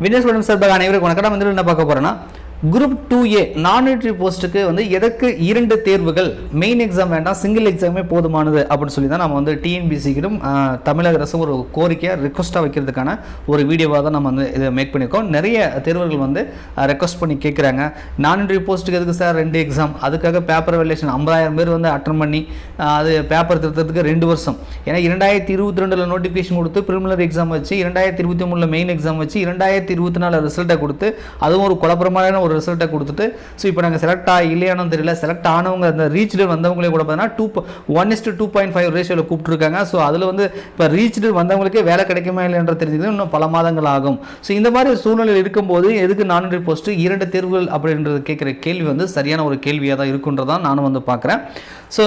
Vinesh madam சார்பாக அனைவருக்கும் வணக்கம். வந்து என்ன பார்க்க போறோம்னா குரூப் 2A நான் என்ட்ரி போஸ்ட்டுக்கு வந்து எதற்கு 2 தேர்வுகள், மெயின் எக்ஸாம் வேண்டாம் சிங்கிள் எக்ஸாமே போதுமானது அப்படின்னு சொல்லி தான் நம்ம வந்து டிஎன்பிசிக்கிடும் தமிழக அரசு ஒரு கோரிக்கையாக ரிக்வஸ்ட்டாக வைக்கிறதுக்கான ஒரு வீடியோவாக தான் நம்ம வந்து இதை மேக் பண்ணியிருக்கோம். நிறைய தேர்வுகள் வந்து ரெக்வஸ்ட் பண்ணி கேட்குறாங்க, நான் என்ட்ரி போஸ்ட்டுக்கு எதுக்கு சார் 2 எக்ஸாம், அதுக்காக பேப்பர் வேல்யூஷன் 50,000 பேர் வந்து அட்டன் பண்ணி அது பேப்பர் திருத்தத்துக்கு 2 வருஷம். ஏன்னா 2022 நோட்டிஃபிகேஷன் கொடுத்து ப்ரிலிமினரி எக்ஸாம் வச்சு 2023 மெயின் எக்ஸாம் வச்சு 2024 ரிசல்ட்டை கொடுத்து அதுவும் ஒரு குழப்பமான ரிசல்ட்டை கொடுத்துட்டு ஸோ இப்போ நாங்கள் செலக்ட் இல்லையானு தெரியல, செலக்ட் ஆனவங்க அந்த ரீச்டு வந்தவங்களே கூட பார்த்தீங்கன்னா 1:2.5 ரேஷியோவில் கூப்பிட்டுருக்காங்க. ஸோ அதில் வந்து இப்போ ரீச்டு வந்தவங்களுக்கே வேலை கிடைக்குமா இல்லைன்ற தெரிஞ்சது இன்னும் பல மாதங்கள் ஆகும். ஸோ இந்த மாதிரி சூழ்நிலையில் இருக்கும்போது எதுக்கு நான் என்ட்ரி போஸ்ட்டு 2 தேர்வுகள் அப்படின்றது கேட்குற கேள்வி வந்து சரியான ஒரு கேள்வியாக தான் இருக்குன்றதான் நானும் வந்து பார்க்குறேன். ஸோ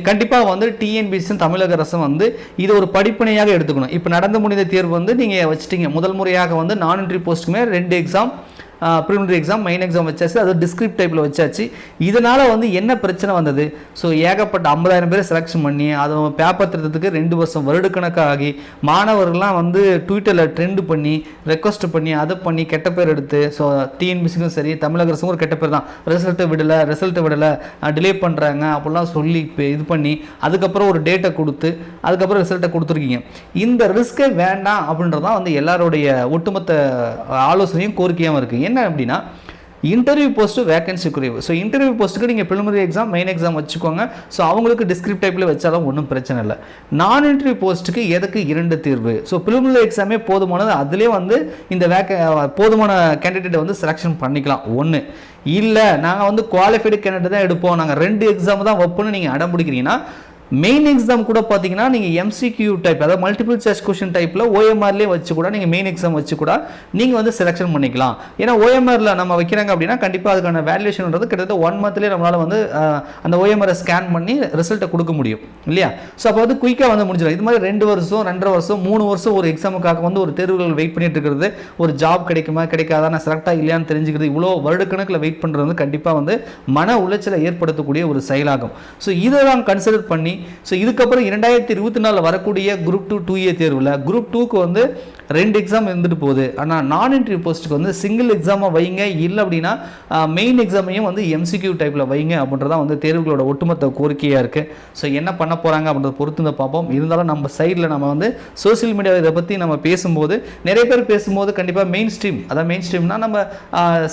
கண்டிப்பாக வந்து டிஎன்பிசி தமிழக அரசு வந்து இது ஒரு படிப்பினையாக எடுத்துக்கணும். இப்போ நடந்து முடிந்த தேர்வு வந்து நீங்கள் வச்சுட்டீங்க, முதல் முறையாக வந்து நான் என்ட்ரி போஸ்ட்டுக்குமே 2 exam, preliminary exam main exam வச்சாச்சு, அது டிஸ்கிரிப்ட் டைப்பில் வச்சாச்சு. இதனால் வந்து என்ன பிரச்சனை வந்தது? ஸோ ஏகப்பட்ட 50,000 பேர் செலெக்ஷன் பண்ணி அது பேப்பர் திருத்தத்துக்கு 2 வருஷம் வருடக்கணக்காக ஆகி மாணவர்கள்லாம் வந்து ட்விட்டரில் ட்ரெண்ட் பண்ணி ரெக்வஸ்ட் பண்ணி அதை பண்ணி கெட்ட பேர் எடுத்து, ஸோ டிஎன்பிசிக்கும் சரி தமிழக அரசும் ஒரு கெட்ட பேர் தான், ரிசல்ட்டை விடலை டிலே பண்ணுறாங்க அப்படிலாம் சொல்லி இது பண்ணி அதுக்கப்புறம் ஒரு டேட்டை கொடுத்து அதுக்கப்புறம் ரிசல்ட்டை கொடுத்துருக்கீங்க. இந்த ரிஸ்க்கே வேண்டாம் அப்படின்றதான் வந்து எல்லாருடைய ஒட்டுமொத்த ஆலோசனையும் கோரிக்கையாகவும் இருக்குது. என்ன அப்படின்னா இன்டர்வியூ போஸ்ட்டு வேகன்சி குறைவு. ஸோ இன்டர்வியூ போஸ்ட்டுக்கு நீங்கள் ப்ரிலிமினரி எக்ஸாம் மெயின் எக்ஸாம் வச்சுக்கோங்க. ஸோ அவங்களுக்கு டிஸ்கிரிப்ட் டைப்பில் வச்சாலும் ஒன்றும் பிரச்சனை இல்லை. நான் இன்டர்வியூ போஸ்ட்டுக்கு எதுக்கு 2 தேர்வு? ஸோ ப்ரிலிமினரி எக்ஸாமே போதுமானது, அதிலே வந்து இந்த போதுமான கேண்டிடேட்டை வந்து செலெக்ஷன் பண்ணிக்கலாம். ஒன்று இல்லை நாங்கள் வந்து குவாலிஃபைடு கேண்டிடேட் தான் எடுப்போம், நாங்கள் 2 எக்ஸாம் தான் வைப்போன்னு நீங்கள் அடம் பிடிக்கிறீங்கன்னா மெயின் எக்ஸாம் கூட பார்த்தீங்கன்னா நீங்கள் எம்சிக்யூ டைப், அதாவது மல்டிபிள் சாய்ஸ் கொஸ்டின் டைப்பில் ஓஎம்ஆர்லேயே வச்சு கூட நீங்கள் மெயின் எக்ஸாம் வச்சு கூட நீங்கள் வந்து செலெக்ஷன் பண்ணிக்கலாம். ஏன்னா ஓஎம்ஆரில் நம்ம வைக்கிறாங்க அப்படின்னா கண்டிப்பாக அதுக்கான வேல்யூஷன்ன்றது கிட்டத்தட்ட 1 மந்த்லேயே நம்மளால் வந்து அந்த ஓஎம்ஆரை ஸ்கேன் பண்ணி ரிசல்ட்டை கொடுக்க முடியும் இல்லையா? ஸோ அப்போ வந்து குயிக்காக வந்து முடிஞ்சிடும். இது மாதிரி 2 வருஷம் 2.5 வருஷம் 3 வருஷம் ஒரு எக்ஸாமுக்காக வந்து ஒரு தேர்வுகள் வெயிட் பண்ணிட்டு இருக்கிறது, ஒரு ஜாப் கிடைக்குமா கிடைக்காதா, நான் செலக்டாக இல்லையான்னு தெரிஞ்சுக்கிறது, இவ்வளோ வருடக்கணக்கில் வெயிட் பண்ணுறது வந்து கண்டிப்பாக வந்து மன உளைச்சலை ஏற்படுத்தக்கூடிய ஒரு செயலாகும். ஸோ இதை தான் கன்சிடர் பண்ணி ஸோ இதுக்கப்புறம் 2024 வரக்கூடிய குரூப் 2A தேர்வில் குரூப் 2க்கு வந்து 2 எக்ஸாம் இருந்துட்டு போகுது. ஆனால் நான் என்ட்ரி போஸ்ட்டுக்கு வந்து சிங்கிள் எக்ஸாமாக வைங்க, இல்லை அப்படின்னா மெயின் எக்ஸாமையும் வந்து எம்சிக்யூ டைப்பில் வைங்க அப்படின்றதான் வந்து தேர்வுகளோட ஒட்டுமொத்த கோரிக்கையாக இருக்குது. ஸோ என்ன பண்ண போகிறாங்க அப்படின்றத பொறுத்து வந்து பார்ப்போம். இருந்தாலும் நம்ம சைடில் நம்ம வந்து சோசியல் மீடியா இதை பற்றி நம்ம பேசும்போது நிறைய பேர் பேசும்போது கண்டிப்பாக மெயின் ஸ்ட்ரீம், அதாவது மெயின் ஸ்ட்ரீம்னா நம்ம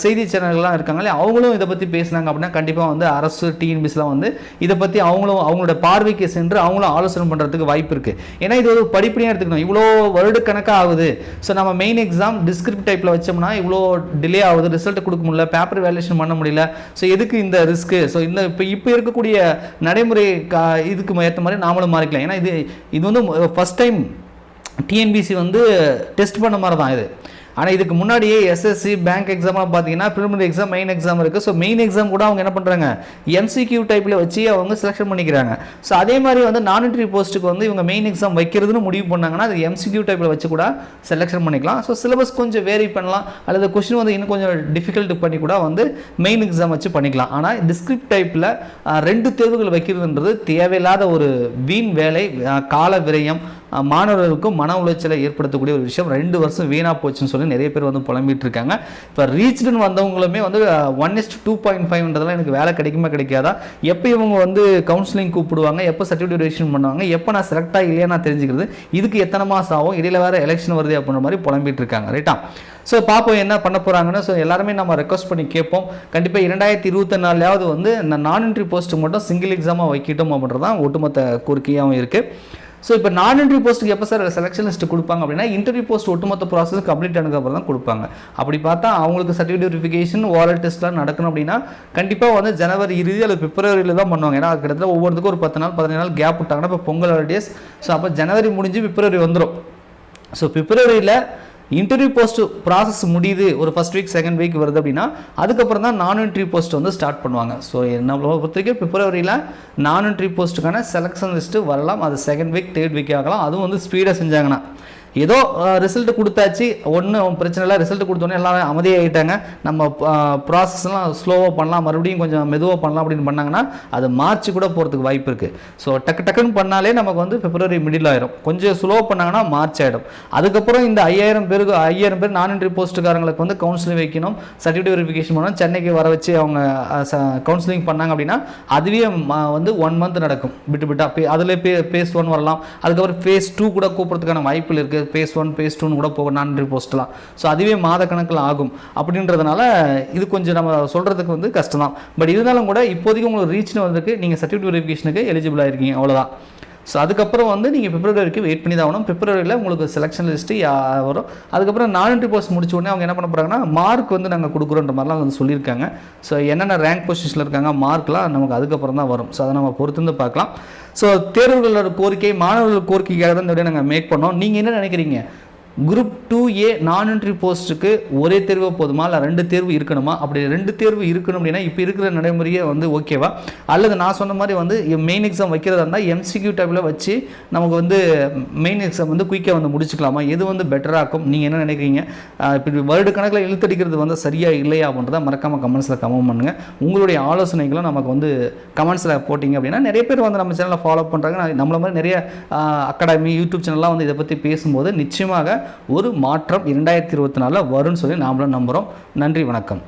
செய்தி சேனல்கள்லாம் இருக்காங்களே அவங்களும் இதை பற்றி பேசினாங்க அப்படின்னா கண்டிப்பாக வந்து அரசு டிஎன்பிசிலாம் வந்து இதை பற்றி அவங்களும் அவங்களோட பார்வைக்கு சென்று அவங்களும் ஆலோசனை பண்ணுறதுக்கு வாய்ப்பு இருக்குது. ஏன்னா இது ஒரு படிப்படியாக எடுத்துக்கணும். இவ்வளோ வருடக்கணக்காக ஆகுது. ஸோ நம்ம மெயின் எக்ஸாம் டிஸ்கிரிப்ட் டைப்பில் வச்சோம்னா இவ்வளோ டிலே ஆகுது, ரிசல்ட் கொடுக்க முடியல, பேப்பர் வேல்யூஷன் பண்ண முடியல. ஸோ எதுக்கு இந்த ரிஸ்க்கு? ஸோ இந்த இப்போ இருக்கக்கூடிய நடைமுறை இதுக்கு ஏற்ற மாதிரி நாமளும் மாறிக்கலாம். ஏன்னா இது வந்து ஃபஸ்ட் டைம் டிஎன்பிசி வந்து டெஸ்ட் பண்ண மாதிரி தான் இது. ஆனால் இதுக்கு முன்னாடியே எஸ்எஸ்சி பேங்க் எக்ஸாம்லாம் பார்த்தீங்கன்னா ப்ரிலிமினரி எக்ஸாம் மெயின் எக்ஸாம் இருக்குது. ஸோ மெயின் எக்ஸாம் கூட அவங்க என்ன பண்ணுறாங்க எம்சிக்யூ டைப்பில் வச்சு அவங்க செலெக்ஷன் பண்ணிக்கிறாங்க. ஸோ அதே மாதிரி வந்து நான் என்ட்ரி போஸ்ட்டுக்கு வந்து இவங்க மெயின் எக்ஸாம் வைக்கிறதுன்னு முடிவு பண்ணாங்கன்னா அது எம்சிக்யூ டைப்பில் வச்சு கூட செலெக்ஷன் பண்ணிக்கலாம். ஸோ சிலபஸ் கொஞ்சம் வேரி பண்ணலாம், அல்லது கொஸ்டின் வந்து இன்னும் கொஞ்சம் டிஃபிகல்ட் பண்ணி கூட வந்து மெயின் எக்ஸாம் வச்சு பண்ணிக்கலாம். ஆனால் டிஸ்கிரிப்ட் டைப்பில் 2 தேர்வுகள் வைக்கிறதுன்றது தேவையில்லாத ஒரு வீண் வேலை, கால விரயம், மாணவர்களுக்கும் மன உளைச்சலை ஏற்படுத்தக்கூடிய ஒரு விஷயம். 2 வருஷம் வீணாக போச்சுன்னு சொல்லி நிறைய பேர் வந்து புலம்பிட்டு இருக்காங்க. இப்போ ரீச்டுன்னு வந்தவங்களுமே வந்து 1:2.5ன்றதெல்லாம் எனக்கு வேலை கிடைக்குமா கிடைக்காதா, எப்போ இவங்க வந்து கவுன்சிலிங் கூப்பிடுவாங்க, எப்போ சர்டிஃபிகேட் ரெஜிஸ்ட்ரேஷன் பண்ணுவாங்க, எப்போ நான் செலக்டாக இல்லையா நான் தெரிஞ்சுக்கிறது, இதுக்கு எத்தனை மாதம் ஆகும், இடையில வேறு எலெக்ஷன் வருது அப்படின்ற மாதிரி புலம்பிட்டு இருக்காங்க. ரைட்டா? ஸோ பார்ப்போம் என்ன பண்ண போகிறாங்கன்னு. ஸோ எல்லாருமே நம்ம ரெக்வஸ்ட் பண்ணி கேட்போம். கண்டிப்பாக 2024 வந்து இந்த நான் என்ட்ரி போஸ்ட்டு மட்டும் சிங்கிள் எக்ஸாமாக வைக்கிட்டோம் அப்படின்றதான் ஒட்டுமொத்த கோரிக்கையாகவும் இருக்குது. ஸோ இப்போ நான் என்ட்ரி போஸ்ட்டுக்கு எப்போ சார் செலெக்ஷன் லிஸ்ட் கொடுப்பாங்க அப்படின்னா இன்டர்வியூ போஸ்ட் ஒட்டுமொத்த ப்ராசஸ் கம்ப்ளீட் ஆனதுக்கப்புறம் தான் கொடுப்பாங்க. அப்படி பார்த்தா அவங்களுக்கு சர்டிஃபிகேட் வெரிஃபிகேஷன் ஓரல் டெஸ்ட்லாம் நடக்கணும் அப்படின்னா கண்டிப்பாக வந்து ஜனவரி இறுதி அல்லது பிப்ரவரியில் தான் பண்ணுவாங்க. ஏன்னா கிட்டத்தட்ட ஒவ்வொருத்துக்கும் ஒரு 10 நாள் 15 நாள் கேப் விட்டாங்கன்னா இப்போ பொங்கல் ஹாலிடேஸ். ஸோ அப்போ ஜனவரி முடிஞ்சு பிப்ரவரி வந்துடும். ஸோ பிப்ரவரியில் இன்டர்வியூ போஸ்ட் ப்ராசஸ் முடியுது, ஒரு ஃபஸ்ட் வீக் செகண்ட் வீக் வருது அப்படின்னா அதுக்கப்புறம் தான் நான் என்ட்ரி போஸ்ட் வந்து ஸ்டார்ட் பண்ணுவாங்க. ஸோ நம்மளை பொறுத்த வரைக்கும் பிப்ரவரியில் நான் என்ட்ரி போஸ்ட்டுக்கான செலெக்ஷன் லிஸ்ட்டு வரலாம். அது செகண்ட் வீக் தேர்ட் வீக் ஆகலாம். அதுவும் வந்து ஸ்பீடாக செஞ்சாங்கன்னா ஏதோ ரிசல்ட் கொடுத்தாச்சு, ஒன்றும் பிரச்சனை இல்லை, ரிசல்ட் கொடுத்தோன்னே எல்லாம் அமைதியாகிட்டாங்க, நம்ம ப்ராசஸ்லாம் ஸ்லோவாக பண்ணலாம், மறுபடியும் கொஞ்சம் மெதுவாக பண்ணலாம் அப்படின்னு பண்ணாங்கன்னா அது மார்ச் கூட போகிறதுக்கு வாய்ப்பு இருக்குது. ஸோ டக்குன்னு பண்ணாலே நமக்கு வந்து பிப்ரவரி மிடில் ஆயிரும். கொஞ்சம் ஸ்லோ பண்ணாங்கன்னா மார்ச் ஆகிடும். அதுக்கப்புறம் இந்த 5000 பேர் நான் என்ட்ரி போஸ்ட்டுக்காரங்களுக்கு வந்து கவுன்சிலிங் வைக்கணும், சர்டிஃபிகேட் வெரிஃபிகேஷன் பண்ணணும், சென்னைக்கு வர வச்சு அவங்க கவுன்சிலிங் பண்ணாங்க அப்படின்னா அதுவே வந்து 1 மந்த் நடக்கும் விட்டு அதில் phase 1 வரலாம். அதுக்கப்புறம் phase 2 கூட கூப்பிட்றதுக்கான வாய்ப்புகள் இருக்குது. phase 1 phase 2 கூட போக நான் என்ட்ரி போஸ்ட்லாம். ஸோ அதுவே மாத கணக்கில் ஆகும். அப்படின்றதுனால இது கொஞ்சம் நம்ம சொல்கிறதுக்கு வந்து கஷ்டம் தான். பட் இருந்தாலும் கூட இப்போதைக்கு உங்களுக்கு ரீச்னு வந்திருக்கு, நீங்கள் சர்டிஃபிகேட் வெரிஃபிகேஷனுக்கு எலிஜிபிள் ஆகிருக்கீங்க, அவ்வளோதான். ஸோ அதுக்கப்புறம் வந்து நீங்கள் பிப்ரவரி வரைக்கும் வெயிட் பண்ணி தான் ஆகணும். பிப்ரவரியில் உங்களுக்கு செலெக்ஷன் லிஸ்ட்டு வரும். அதுக்கப்புறம் நான் என்ட்ரி போஸ்ட் முடிச்ச உடனே அவங்க என்ன பண்ண போகிறாங்கன்னா மார்க் வந்து நாங்கள் கொடுக்குறோன்ற மாதிரிலாம் வந்து சொல்லியிருக்காங்க. ஸோ என்னென்ன ரேங்க் பொசிஷனில் இருக்காங்க மார்க்லாம் நமக்கு அதுக்கப்புறம் தான் வரும். ஸோ அதை நம்ம பொறுத்து பார்க்கலாம். ஸோ தேர்வுகளோட கோரிக்கை, மாணவர்கள் கோரிக்கைக்காக தான் இந்த விட நாங்கள் மேக் பண்ணோம். நீங்கள் என்ன நினைக்கிறீங்க? குரூப் 2A நான் என்ட்ரி போஸ்ட்டுக்கு ஒரே தேர்வு போதுமா, இல்லை 2 தேர்வு இருக்கணுமா? அப்படி 2 தேர்வு இருக்கணும் அப்படின்னா இப்போ இருக்கிற நடைமுறையே வந்து ஓகேவா? அல்லது நான் சொன்ன மாதிரி வந்து மெயின் எக்ஸாம் வைக்கிறதா இருந்தால் MCQ டைப்பில் வச்சு நமக்கு வந்து மெயின் எக்ஸாம் வந்து குயிக்காக வந்து முடிச்சுக்கலாமா? எது வந்து பெட்டராக இருக்கும்? நீங்கள் என்ன நினைக்கிறீங்க? இப்படி வருட கணக்கில் இழுத்தடிக்கிறது வந்து சரியாக இல்லையா அப்படின்றத மறக்காமல் கமெண்ட்ஸில் கமெண்ட் பண்ணுங்கள். உங்களுடைய ஆலோசனைகளும் நமக்கு வந்து கமெண்ட்ஸில் போட்டிங்க அப்படின்னா நிறைய பேர் வந்து நம்ம சேனலில் ஃபாலோ பண்ணுறாங்க. நம்மள மாதிரி நிறைய அகாடமி யூடியூப் சேனல்லாம் வந்து இதை பற்றி பேசும்போது நிச்சயமாக ஒரு மாற்றம் 2024 வரும்னு சொல்லி நாமளும் நம்புகிறோம். நன்றி, வணக்கம்.